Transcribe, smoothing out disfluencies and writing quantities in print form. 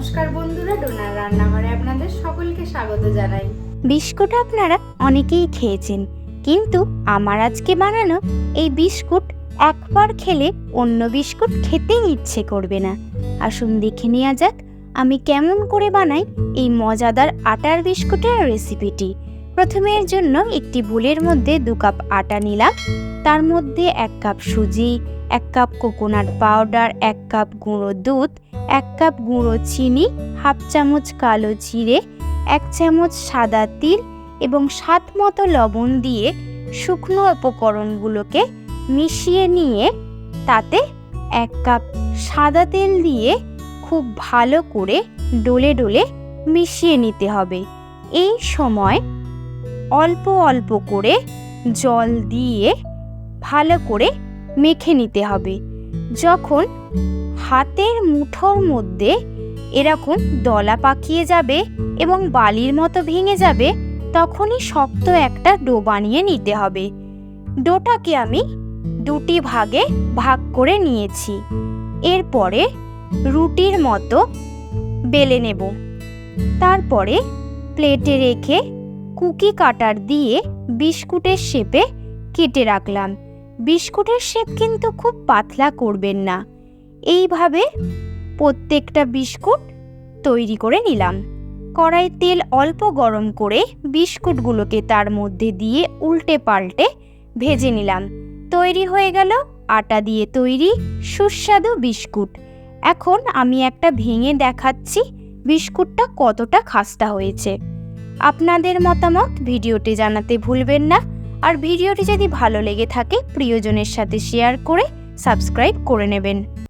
নমস্কার বন্ধুরা, ডোনার রান্নাঘরে আপনাদের সকলকে স্বাগত জানাই। বিস্কুট আপনারা অনেকেই খেয়েছেন, কিন্তু আমার আজকে বানানো এই বিস্কুট একবার খেলে অন্য বিস্কুট খেতেই ইচ্ছে করবে না। আসুন দেখে নেওয়া যাক আমি কেমন করে বানাই এই মজাদার আটার বিস্কুটের রেসিপিটি। প্রথমে এর জন্য একটি বোলের মধ্যে 2 কাপ আটা নিলাম। তার মধ্যে 1 কাপ সুজি, 1 কাপ কোকোনাট পাউডার, 1 কাপ গুঁড়ো দুধ, 1 কাপ গুঁড়ো চিনি, হাফ চামচ কালো জিরে, 1 চামচ সাদা তিল এবং স্বাদ মতো লবণ দিয়ে শুকনো উপকরণগুলোকে মিশিয়ে নিয়ে তাতে 1 কাপ সাদা তেল দিয়ে খুব ভালো করে ডলে ডলে মিশিয়ে নিতে হবে। এই সময় অল্প অল্প করে জল দিয়ে ভালো করে মেখে নিতে হবে। যখন হাতের মুঠোর মধ্যে এরকম দলা পাকিয়ে যাবে এবং বালির মতো ভেঙে যাবে, তখনই শক্ত একটা ডো বানিয়ে নিতে হবে। ডোটাকে আমি 2টি ভাগে ভাগ করে নিয়েছি। এরপরে রুটির মতো বেলে নেব। তারপরে প্লেটে রেখে কুকি কাটার দিয়ে বিস্কুটের শেপে কেটে রাখলাম। বিস্কুটের শেপ কিন্তু খুব পাতলা করবেন না। এইভাবে প্রত্যেকটা বিস্কুট তৈরি করে নিলাম। কড়াই তেল অল্প গরম করে বিস্কুটগুলোকে তার মধ্যে দিয়ে উল্টে পাল্টে ভেজে নিলাম। তৈরি হয়ে গেল আটা দিয়ে তৈরি সুস্বাদু বিস্কুট। এখন আমি একটা ভেঙে দেখাচ্ছি বিস্কুটটা কতটা খাস্তা হয়েছে। আপনাদের মতামত ভিডিওতে জানাতে ভুলবেন না। আর ভিডিওটি যদি ভালো লেগে থাকে প্রিয়জনের সাথে শেয়ার করে সাবস্ক্রাইব করে নেবেন।